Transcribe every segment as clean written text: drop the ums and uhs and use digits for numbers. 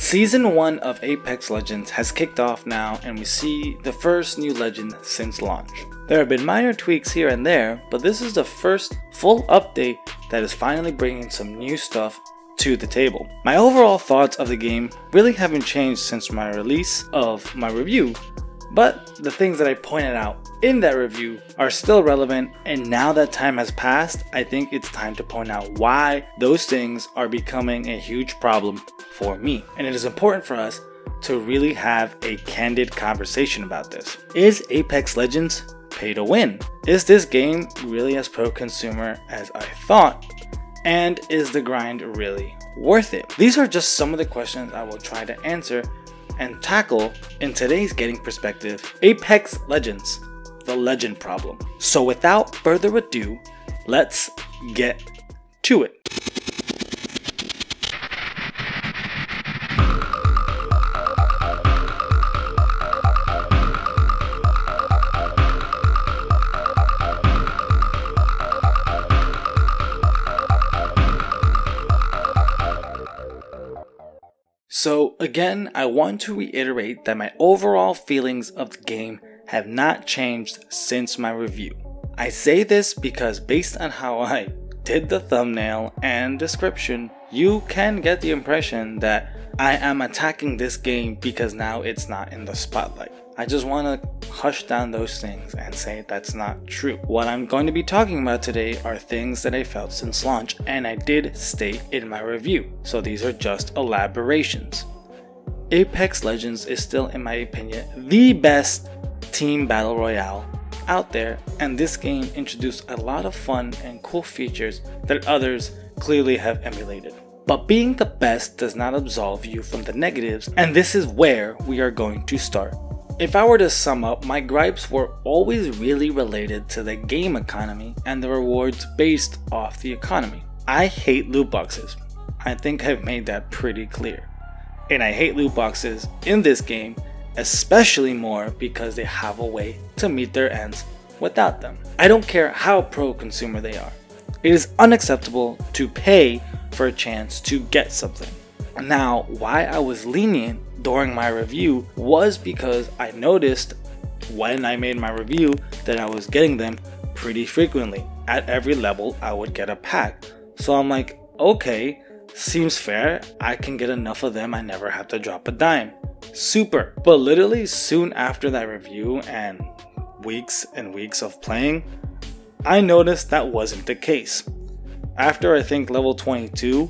Season 1 of Apex Legends has kicked off now, and we see the first new legend since launch. There have been minor tweaks here and there, but this is the first full update that is finally bringing some new stuff to the table. My overall thoughts of the game really haven't changed since my release of my review, but the things that I pointed out in that review are still relevant, and now that time has passed, I think it's time to point out why those things are becoming a huge problem for me. And it is important for us to really have a candid conversation about this. Is Apex Legends pay to win? Is this game really as pro-consumer as I thought? And is the grind really worth it? These are just some of the questions I will try to answer and tackle in today's Getting Perspective Apex Legends, the legend problem. So without further ado, let's get to it. So again, I want to reiterate that my overall feelings of the game have not changed since my review. I say this because based on how I did the thumbnail and description, you can get the impression that I am attacking this game because now it's not in the spotlight. I just want to hush down those things and say that's not true. What I'm going to be talking about today are things that I felt since launch, and I did state in my review, so these are just elaborations. Apex Legends is still, in my opinion, the best team battle royale out there, and this game introduced a lot of fun and cool features that others clearly have emulated. But being the best does not absolve you from the negatives, and this is where we are going to start. If I were to sum up, my gripes were always really related to the game economy and the rewards based off the economy. I hate loot boxes. I think I've made that pretty clear. And I hate loot boxes in this game, especially more because they have a way to meet their ends without them. I don't care how pro-consumer they are. It is unacceptable to pay for a chance to get something. Now, why I was lenient during my review was because I noticed when I made my review that I was getting them pretty frequently. At every level, I would get a pack. So I'm like, okay, seems fair. I can get enough of them, I never have to drop a dime. Super. But literally soon after that review and weeks and weeks of playing, I noticed that wasn't the case. After I think level 22,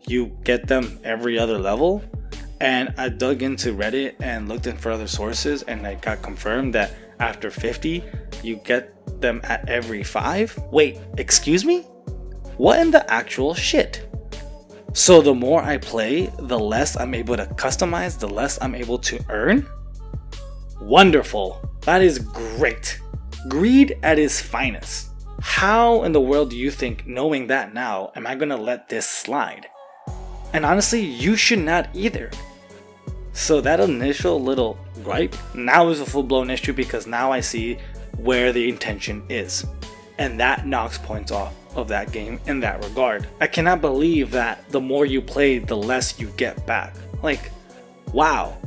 you get them every other level, and I dug into Reddit and looked in for other sources, and I got confirmed that after 50 you get them at every 5. Wait, excuse me? What in the actual shit? So the more I play, the less I'm able to customize, the less I'm able to earn? Wonderful. That is great. Greed at its finest. How in the world do you think, knowing that now, am I gonna let this slide? And honestly, you should not either. So that initial little gripe now is a full-blown issue because now I see where the intention is. And that knocks points off of that game in that regard. I cannot believe that the more you play, the less you get back. Like, wow.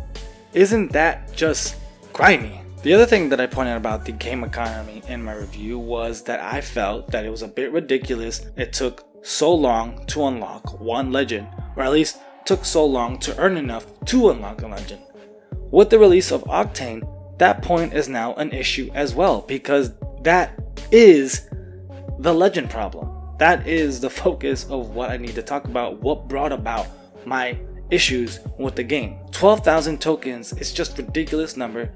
Isn't that just grimy? The other thing that I pointed out about the game economy in my review was that I felt that it was a bit ridiculous. It took so long to unlock one legend, or at least took so long to earn enough to unlock a legend. With the release of Octane, that point is now an issue as well, because that is the legend problem. That is the focus of what I need to talk about, what brought about my issues with the game. 12,000 tokens is just a ridiculous number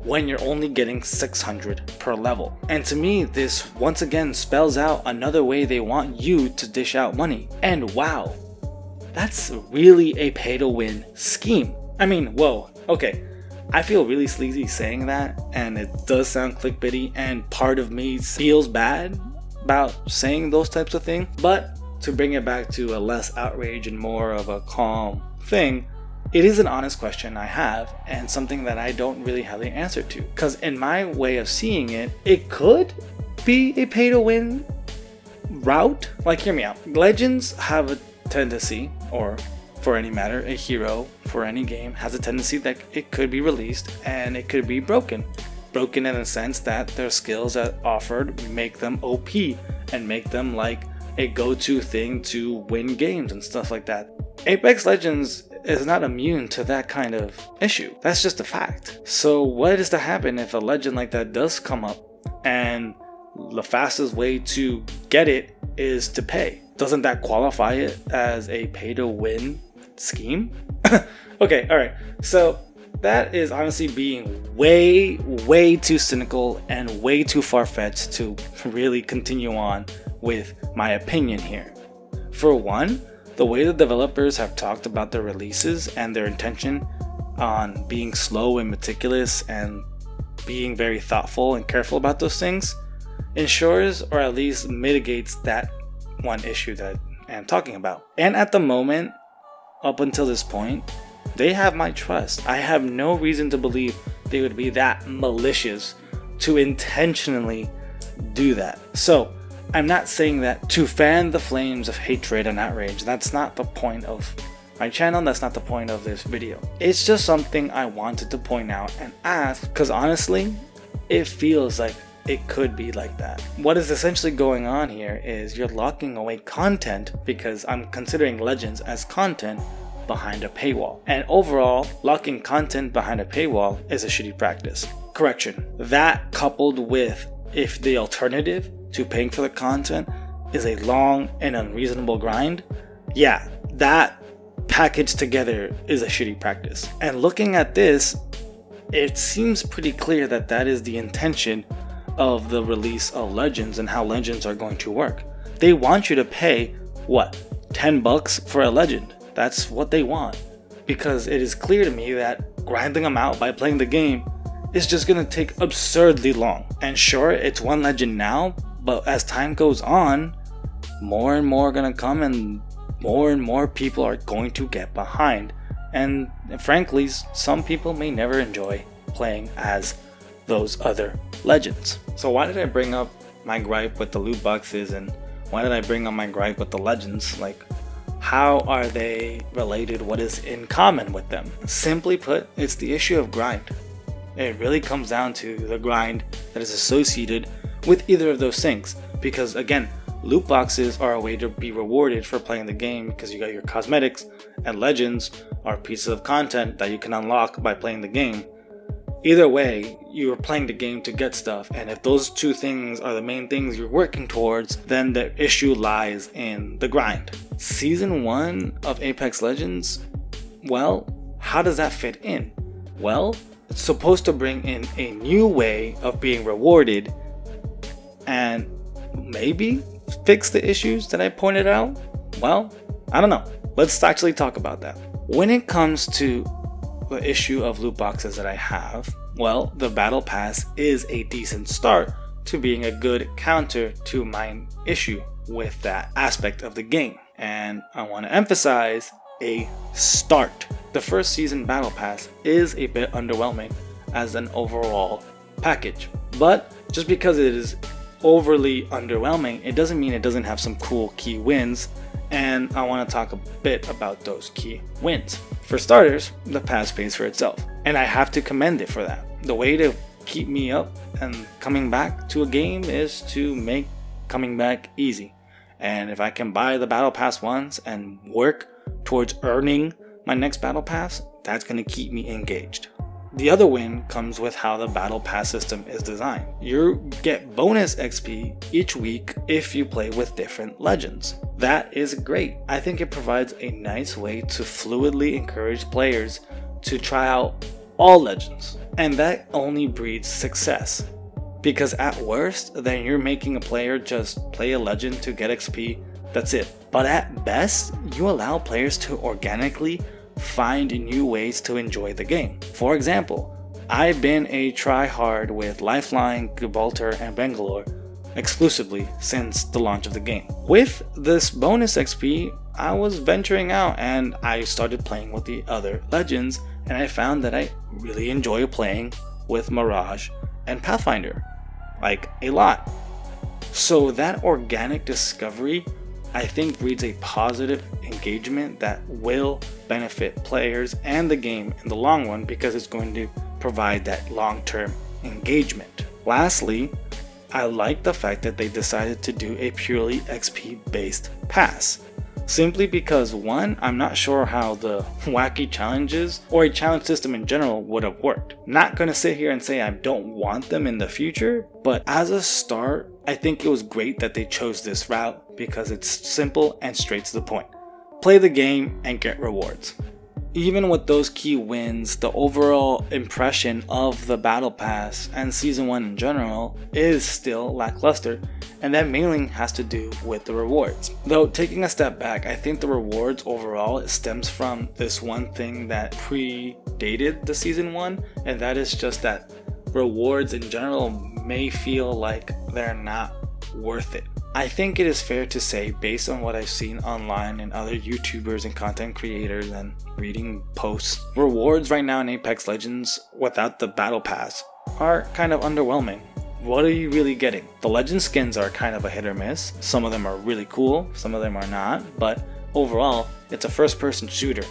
when you're only getting 600 per level. And to me, this once again spells out another way they want you to dish out money. And wow, that's really a pay to win scheme. I mean, whoa, okay. I feel really sleazy saying that, and it does sound clickbaity, and part of me feels bad about saying those types of things. But to bring it back to a less outrage and more of a calm thing, it is an honest question I have, and something that I don't really have the answer to. Because in my way of seeing it, it could be a pay to win route. Like, hear me out. Legends have a tendency, or for any matter, a hero for any game has a tendency that it could be released and it could be broken. Broken in the sense that their skills that offered make them OP and make them like a go-to thing to win games and stuff like that. Apex Legends is not immune to that kind of issue. That's just a fact. So what is to happen if a legend like that does come up and the fastest way to get it is to pay? Doesn't that qualify it as a pay-to-win scheme? Okay, alright. So that is honestly being way too cynical and way too far-fetched to really continue on with my opinion here. For one, the way the developers have talked about their releases and their intention on being slow and meticulous and being very thoughtful and careful about those things ensures or at least mitigates that one issue that I'm talking about. And at the moment, up until this point, they have my trust. I have no reason to believe they would be that malicious to intentionally do that. So I'm not saying that to fan the flames of hatred and outrage. That's not the point of my channel. That's not the point of this video. It's just something I wanted to point out and ask, because honestly, it feels like it could be like that. What is essentially going on here is you're locking away content, because I'm considering Legends as content, behind a paywall. And overall, locking content behind a paywall is a shitty practice. Correction. That coupled with if the alternative to paying for the content is a long and unreasonable grind, yeah, that packaged together is a shitty practice. And looking at this, it seems pretty clear that that is the intention of the release of Legends and how Legends are going to work. They want you to pay, what, $10 for a Legend? That's what they want. Because it is clear to me that grinding them out by playing the game is just going to take absurdly long. And sure, it's one Legend now, but as time goes on, more and more are going to come and more people are going to get behind. And frankly, some people may never enjoy playing as those other Legends. So why did I bring up my gripe with the loot boxes, and why did I bring up my gripe with the Legends? Like, how are they related? What is in common with them? Simply put, it's the issue of grind. It really comes down to the grind that is associated with either of those things. Because again, loot boxes are a way to be rewarded for playing the game because you got your cosmetics, and Legends are pieces of content that you can unlock by playing the game. Either way, you're playing the game to get stuff, and if those two things are the main things you're working towards, then the issue lies in the grind. Season 1 of Apex Legends, well, how does that fit in? Well, it's supposed to bring in a new way of being rewarded and maybe fix the issues that I pointed out. Well, I don't know. Let's actually talk about that. When it comes to the issue of loot boxes that I have, well, the battle pass is a decent start to being a good counter to my issue with that aspect of the game. And I want to emphasize a start. The first season battle pass is a bit underwhelming as an overall package, but just because it is overly underwhelming, it doesn't mean it doesn't have some cool key wins, and I want to talk a bit about those key wins. For starters, the pass pays for itself, and I have to commend it for that. The way to keep me up and coming back to a game is to make coming back easy. And if I can buy the battle pass once and work towards earning my next battle pass, that's going to keep me engaged. The other win comes with how the battle pass system is designed. You get bonus XP each week if you play with different Legends. That is great. I think it provides a nice way to fluidly encourage players to try out all Legends. And that only breeds success. Because at worst, then you're making a player just play a Legend to get XP, that's it. But at best, you allow players to organically find new ways to enjoy the game. For example, I've been a try-hard with Lifeline, Gibraltar, and Bangalore exclusively since the launch of the game. With this bonus XP, I was venturing out and I started playing with the other Legends, and I found that I really enjoy playing with Mirage and Pathfinder, like a lot. So that organic discovery, I think, breeds a positive engagement that will benefit players and the game in the long run, because it's going to provide that long-term engagement. Lastly, I like the fact that they decided to do a purely XP based pass. Simply because, one, I'm not sure how the wacky challenges or a challenge system in general would have worked. Not gonna sit here and say I don't want them in the future, but as a start, I think it was great that they chose this route because it's simple and straight to the point. Play the game and get rewards. Even with those key wins, the overall impression of the Battle Pass and Season 1 in general is still lackluster, and that mainly has to do with the rewards. Though, taking a step back, I think the rewards overall, it stems from this one thing that predated the Season 1, and that is just that rewards in general may feel like they're not worth it. I think it is fair to say, based on what I've seen online and other YouTubers and content creators and reading posts, rewards right now in Apex Legends without the Battle Pass are kind of underwhelming. What are you really getting? The Legend skins are kind of a hit or miss. Some of them are really cool, some of them are not, but overall, it's a first-person shooter.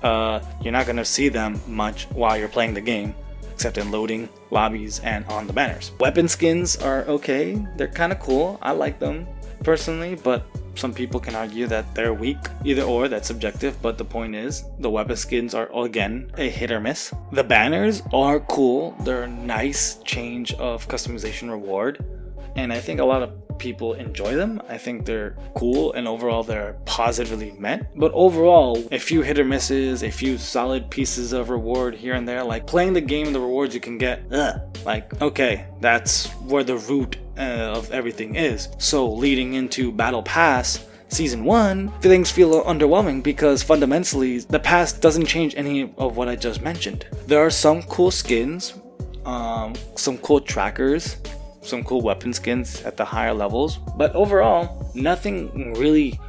You're not going to see them much while you're playing the game, except in loading lobbies and on the banners. Weapon skins are okay, they're kind of cool, I like them personally, but some people can argue that they're weak. Either or, that's subjective, but the point is, the weapon skins are again a hit or miss. The banners are cool, they're a nice change of customization reward, and I think a lot of people enjoy them. I think they're cool and overall they're positively meant. But overall, a few hit or misses, a few solid pieces of reward here and there, like playing the game and the rewards you can get, like, okay, that's where the root of everything is. So leading into Battle Pass Season 1, things feel underwhelming because fundamentally the pass doesn't change any of what I just mentioned. There are some cool skins, some cool trackers, some cool weapon skins at the higher levels, but overall, nothing really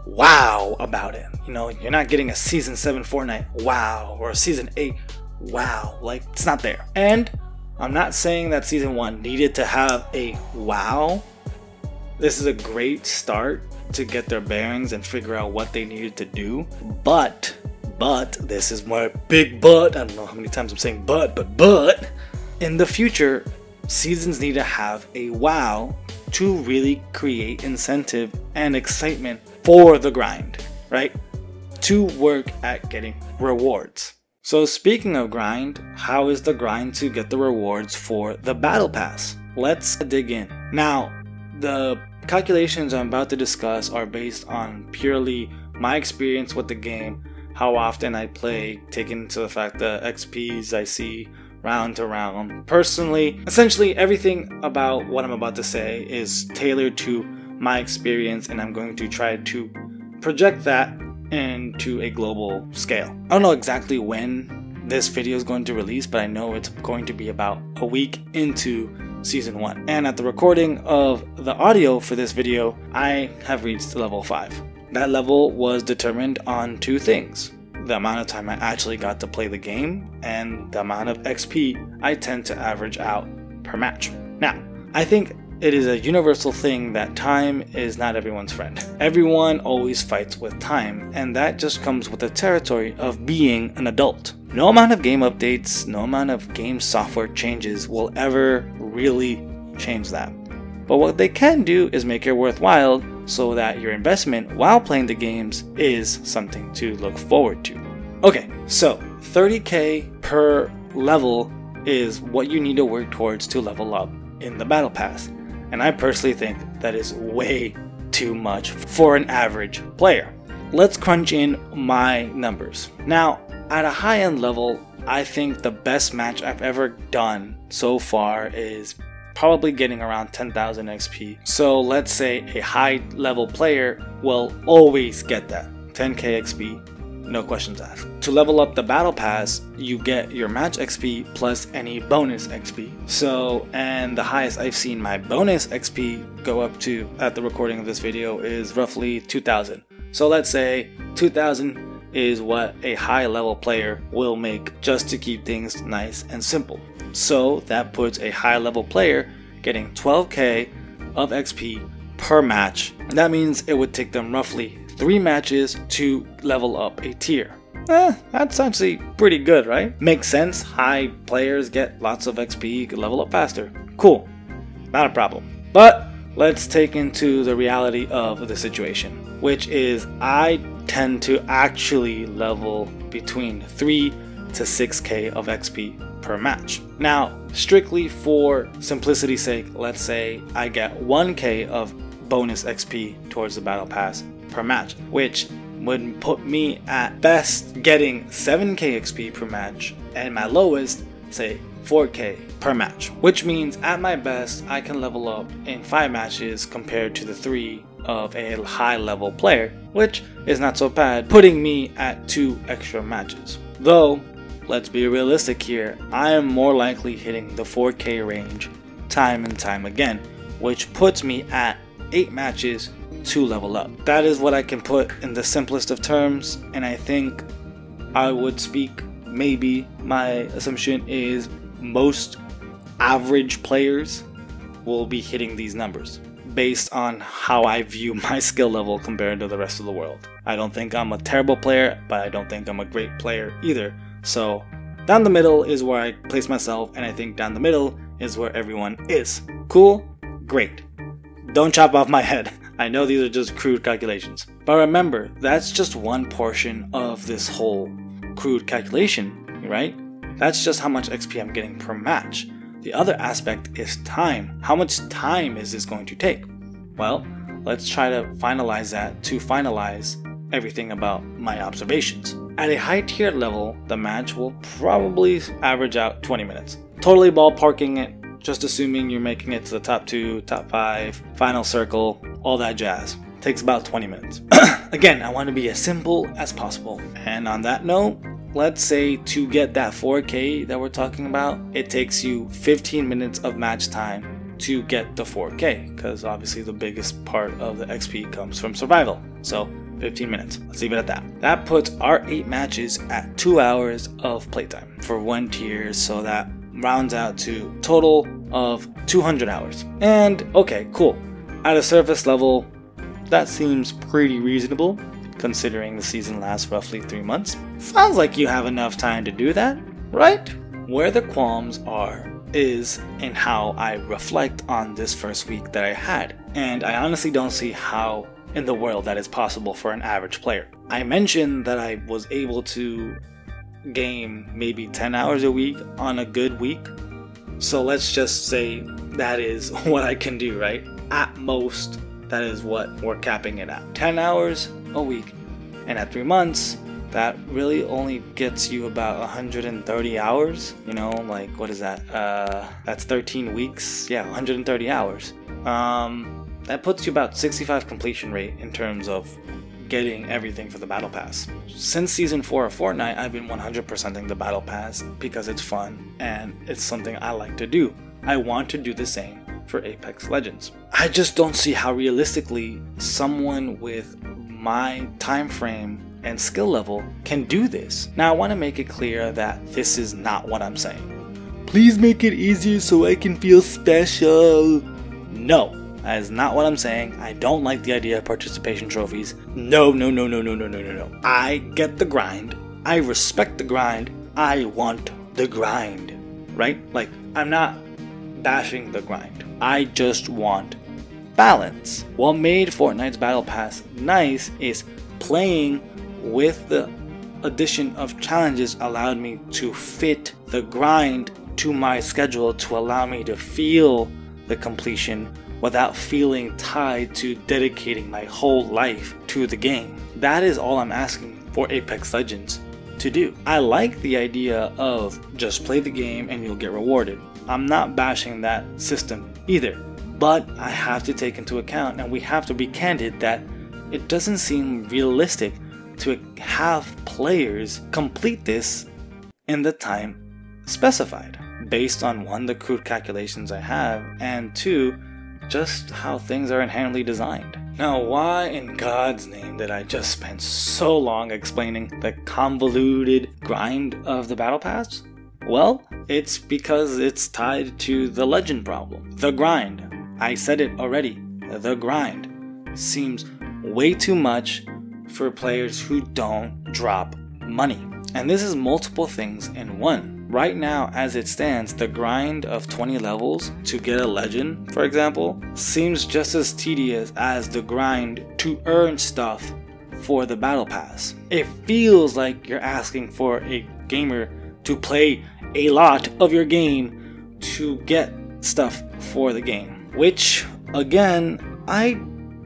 wow about it. You know, you're not getting a Season 7 Fortnite wow, or a Season 8 wow, like, it's not there. And I'm not saying that Season 1 needed to have a wow. This is a great start to get their bearings and figure out what they needed to do, but, this is my big but, I don't know how many times I'm saying but, in the future, seasons need to have a wow to really create incentive and excitement for the grind, right? To work at getting rewards. So speaking of grind, how is the grind to get the rewards for the Battle Pass? Let's dig in. Now, the calculations I'm about to discuss are based on purely my experience with the game, how often I play, taking into the fact the XPs I see round to round. Personally, essentially everything about what I'm about to say is tailored to my experience, and I'm going to try to project that into a global scale. I don't know exactly when this video is going to release, but I know it's going to be about a week into Season 1. And at the recording of the audio for this video, I have reached level 5. That level was determined on two things: the amount of time I actually got to play the game, and the amount of XP I tend to average out per match. Now, I think it is a universal thing that time is not everyone's friend. Everyone always fights with time, and that just comes with the territory of being an adult. No amount of game updates, no amount of game software changes will ever really change that. But what they can do is make it worthwhile, so that your investment while playing the games is something to look forward to. Okay, so 30k per level is what you need to work towards to level up in the Battle Pass. And I personally think that is way too much for an average player. Let's crunch in my numbers. Now, at a high-end level, I think the best match I've ever done so far is probably getting around 10,000 XP. So let's say a high level player will always get that 10k XP, no questions asked. To level up the Battle Pass, you get your match XP plus any bonus XP. So, and the highest I've seen my bonus XP go up to at the recording of this video is roughly 2,000. So let's say 2,000 is what a high level player will make just to keep things nice and simple. So that puts a high level player getting 12k of XP per match. That means it would take them roughly 3 matches to level up a tier. That's actually pretty good, right? Makes sense. High players get lots of XP, level up faster. Cool. Not a problem. But let's take into the reality of the situation, which is I tend to actually level between 3 to 6k of XP per match. Now, strictly for simplicity's sake, let's say I get 1k of bonus XP towards the battle pass per match, which would put me at best getting 7k XP per match, and my lowest, say 4k per match, which means at my best I can level up in 5 matches compared to the 3 of a high level player, which is not so bad, putting me at 2 extra matches. Though, let's be realistic here, I am more likely hitting the 4k range time and time again, which puts me at 8 matches to level up. That is what I can put in the simplest of terms, and I think I would speak, maybe my assumption is most average players will be hitting these numbers based on how I view my skill level compared to the rest of the world. I don't think I'm a terrible player, but I don't think I'm a great player either. So down the middle is where I place myself, and I think down the middle is where everyone is. Cool? Great. Don't chop off my head. I know these are just crude calculations. But remember, that's just one portion of this whole crude calculation, right? That's just how much XP I'm getting per match. The other aspect is time. How much time is this going to take? Well, let's try to finalize that to finalize everything about my observations. At a high tier level, the match will probably average out 20 minutes. Totally ballparking it, just assuming you're making it to the top 2, top 5, final circle, all that jazz. Takes about 20 minutes. Again, I want to be as simple as possible. And on that note, let's say to get that 4k that we're talking about, it takes you 15 minutes of match time to get the 4k, because obviously the biggest part of the XP comes from survival. So 15 minutes. Let's leave it at that. That puts our 8 matches at 2 hours of playtime for 1 tier, so that rounds out to total of 200 hours. And okay, cool. At a surface level, that seems pretty reasonable considering the season lasts roughly 3 months. Sounds like you have enough time to do that, right? Where the qualms are is in how I reflect on this first week that I had. And I honestly don't see how in the world that is possible for an average player. I mentioned that I was able to game maybe 10 hours a week on a good week. So let's just say that is what I can do, right? At most, that is what we're capping it at. 10 hours a week. And at 3 months, that really only gets you about 130 hours. You know, like, what is that? That's 13 weeks. Yeah, 130 hours. That puts you about 65 completion rate in terms of getting everything for the battle pass. Since season 4 of Fortnite, I've been 100%ing the battle pass because it's fun and it's something I like to do. I want to do the same for Apex Legends. I just don't see how realistically someone with my time frame and skill level can do this. Now, I want to make it clear that this is not what I'm saying. Please make it easier so I can feel special. No. That is not what I'm saying. I don't like the idea of participation trophies. No. I get the grind. I respect the grind. I want the grind. Right? Like, I'm not bashing the grind. I just want balance. What made Fortnite's Battle Pass nice is playing with the addition of challenges allowed me to fit the grind to my schedule to allow me to feel the completion without feeling tied to dedicating my whole life to the game. That is all I'm asking for Apex Legends to do. I like the idea of just play the game and you'll get rewarded. I'm not bashing that system either, but I have to take into account, and we have to be candid, that it doesn't seem realistic to have players complete this in the time specified, based on 1, the crude calculations I have, and 2, just how things are inherently designed. Now, why in God's name did I just spend so long explaining the convoluted grind of the Battle Pass? Well, it's because it's tied to the legend problem. The grind. I said it already. The grind seems way too much for players who don't drop money. And this is multiple things in one. Right now, as it stands, the grind of 20 levels to get a legend, for example, seems just as tedious as the grind to earn stuff for the battle pass. It feels like you're asking for a gamer to play a lot of your game to get stuff for the game, which again, I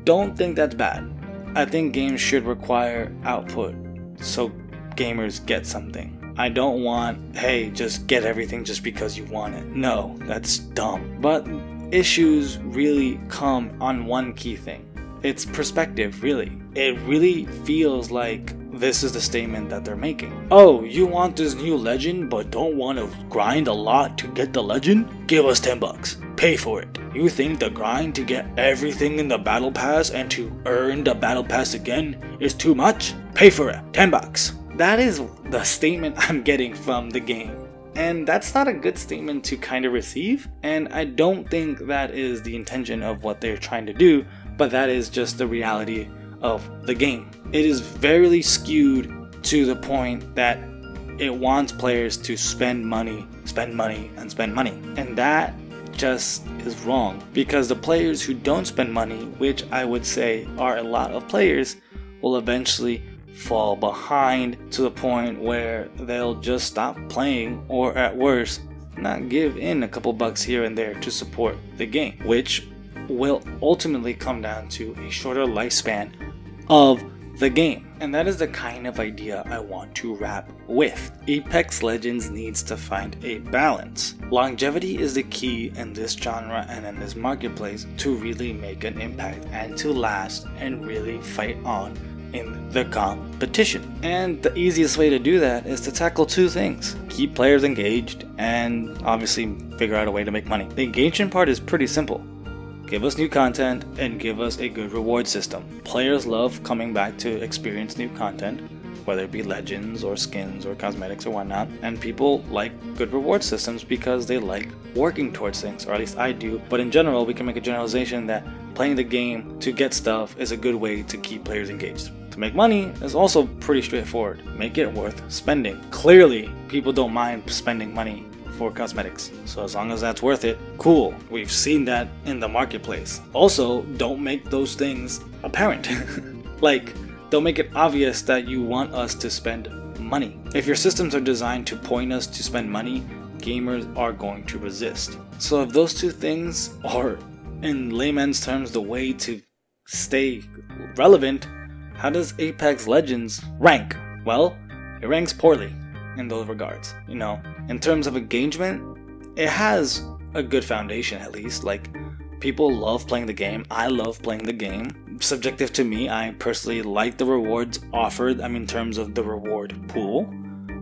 don't think that's bad. I think games should require output so gamers get something. I don't want, hey, just get everything just because you want it. No, that's dumb. But issues really come on one key thing. It's perspective, really. It really feels like this is the statement that they're making. Oh, you want this new legend but don't want to grind a lot to get the legend? Give us $10. Pay for it. You think the grind to get everything in the battle pass and to earn the battle pass again is too much? Pay for it. $10. That is the statement I'm getting from the game. And that's not a good statement to kind of receive. And I don't think that is the intention of what they're trying to do, but that is just the reality of the game. It is very skewed to the point that it wants players to spend money, and spend money. And that just is wrong, because the players who don't spend money, which I would say are a lot of players, will eventually fall behind to the point where they'll just stop playing, or at worst, not give in a couple bucks here and there to support the game, which will ultimately come down to a shorter lifespan of the game. And that is the kind of idea I want to wrap with. Apex Legends needs to find a balance. Longevity is the key in this genre and in this marketplace to really make an impact and to last and really fight on in the competition. And the easiest way to do that is to tackle two things: keep players engaged and obviously figure out a way to make money. The engagement part is pretty simple. Give us new content and give us a good reward system. Players love coming back to experience new content, whether it be legends or skins or cosmetics or whatnot, and people like good reward systems because they like working towards things, or at least I do. But in general, we can make a generalization that playing the game to get stuff is a good way to keep players engaged. To make money is also pretty straightforward. Make it worth spending. Clearly, people don't mind spending money for cosmetics, so as long as that's worth it, cool. We've seen that in the marketplace. Also, don't make those things apparent. Like, don't make it obvious that you want us to spend money. If your systems are designed to point us to spend money, gamers are going to resist. So if those two things are, in layman's terms, the way to stay relevant, how does Apex Legends rank? Well, it ranks poorly in those regards. You know, in terms of engagement, it has a good foundation at least. Like, people love playing the game. I love playing the game. Subjective to me, I personally like the rewards offered, in terms of the reward pool.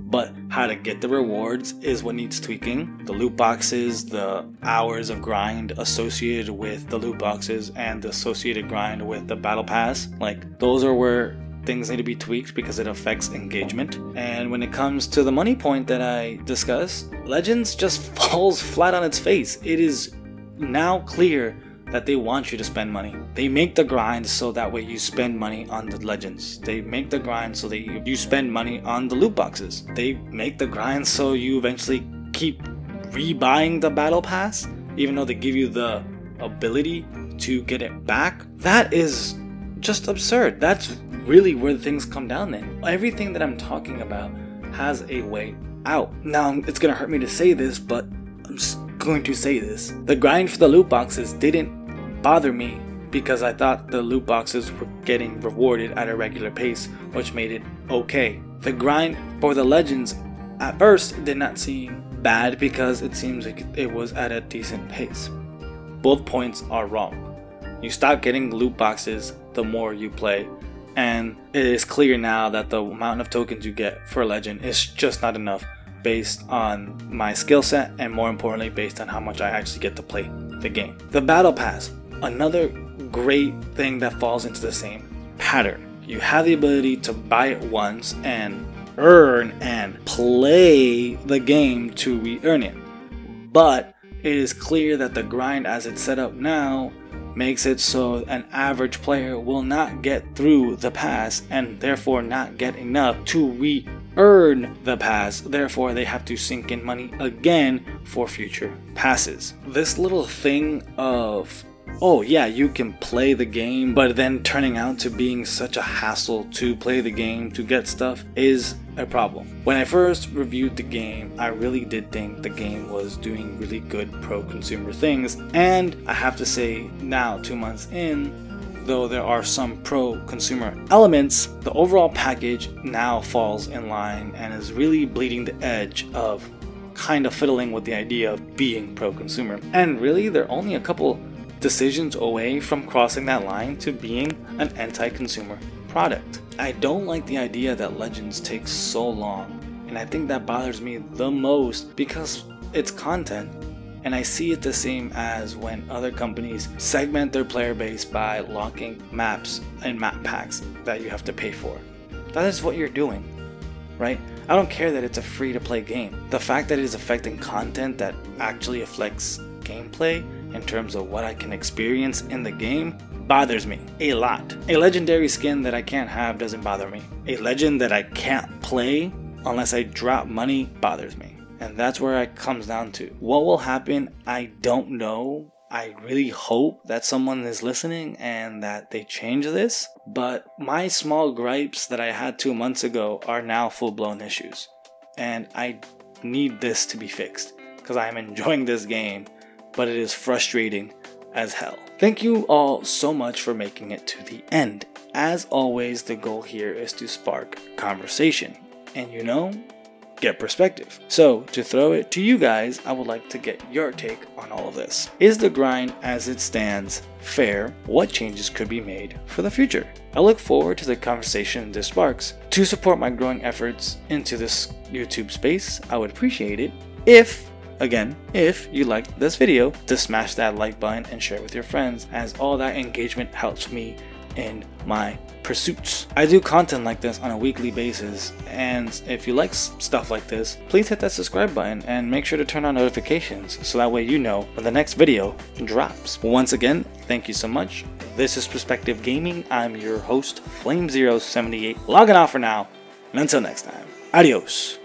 But how to get the rewards is what needs tweaking. The loot boxes, the hours of grind associated with the loot boxes, and the associated grind with the battle pass, like, those are where things need to be tweaked because it affects engagement. And when it comes to the money point that I discussed, Legends just falls flat on its face. It is now clear that they want you to spend money. They make the grind so that way you spend money on the legends. They make the grind so that you spend money on the loot boxes. They make the grind so you eventually keep rebuying the battle pass, even though they give you the ability to get it back. That is just absurd. That's really where things come down then. Everything that I'm talking about has a way out. Now, it's gonna hurt me to say this, but I'm just going to say this. The grind for the loot boxes didn't bother me because I thought the loot boxes were getting rewarded at a regular pace, which made it okay. The grind for the legends at first did not seem bad because it seems like it was at a decent pace. Both points are wrong. You stop getting loot boxes the more you play, and it is clear now that the amount of tokens you get for a legend is just not enough based on my skill set, and more importantly based on how much I actually get to play the game. The battle pass, another great thing that falls into the same pattern. You have the ability to buy it once and earn and play the game to re-earn it, but it is clear that the grind as it's set up now makes it so an average player will not get through the pass and therefore not get enough to re-earn the pass. Therefore, they have to sink in money again for future passes. This little thing of, oh yeah, you can play the game, but then turning out to being such a hassle to play the game, to get stuff, is a problem. When I first reviewed the game, I really did think the game was doing really good pro-consumer things, and I have to say now, 2 months in, though there are some pro-consumer elements, the overall package now falls in line and is really bleeding the edge of kind of fiddling with the idea of being pro-consumer. And really, they're only a couple decisions away from crossing that line to being an anti-consumer product. I don't like the idea that Legends takes so long, and I think that bothers me the most because it's content, and I see it the same as when other companies segment their player base by locking maps and map packs that you have to pay for. That is what you're doing, right? I don't care that it's a free-to-play game. The fact that it is affecting content that actually affects gameplay in terms of what I can experience in the game bothers me a lot. A legendary skin that I can't have doesn't bother me. A legend that I can't play unless I drop money bothers me. And that's where it comes down to. What will happen? I don't know. I really hope that someone is listening and that they change this. But my small gripes that I had 2 months ago are now full-blown issues. And I need this to be fixed because I am enjoying this game, but it is frustrating as hell. Thank you all so much for making it to the end. As always, the goal here is to spark conversation and, get perspective. So to throw it to you guys, I would like to get your take on all of this. Is the grind as it stands fair? What changes could be made for the future? I look forward to the conversation this sparks. To support my growing efforts into this YouTube space, I would appreciate it if you liked this video, to smash that like button and share with your friends, as all that engagement helps me in my pursuits. I do content like this on a weekly basis, and if you like stuff like this, please hit that subscribe button and make sure to turn on notifications so that way you know when the next video drops. Once again, thank you so much. This is Perspective Gaming. I'm your host, Flame078, logging off for now, and until next time, adios.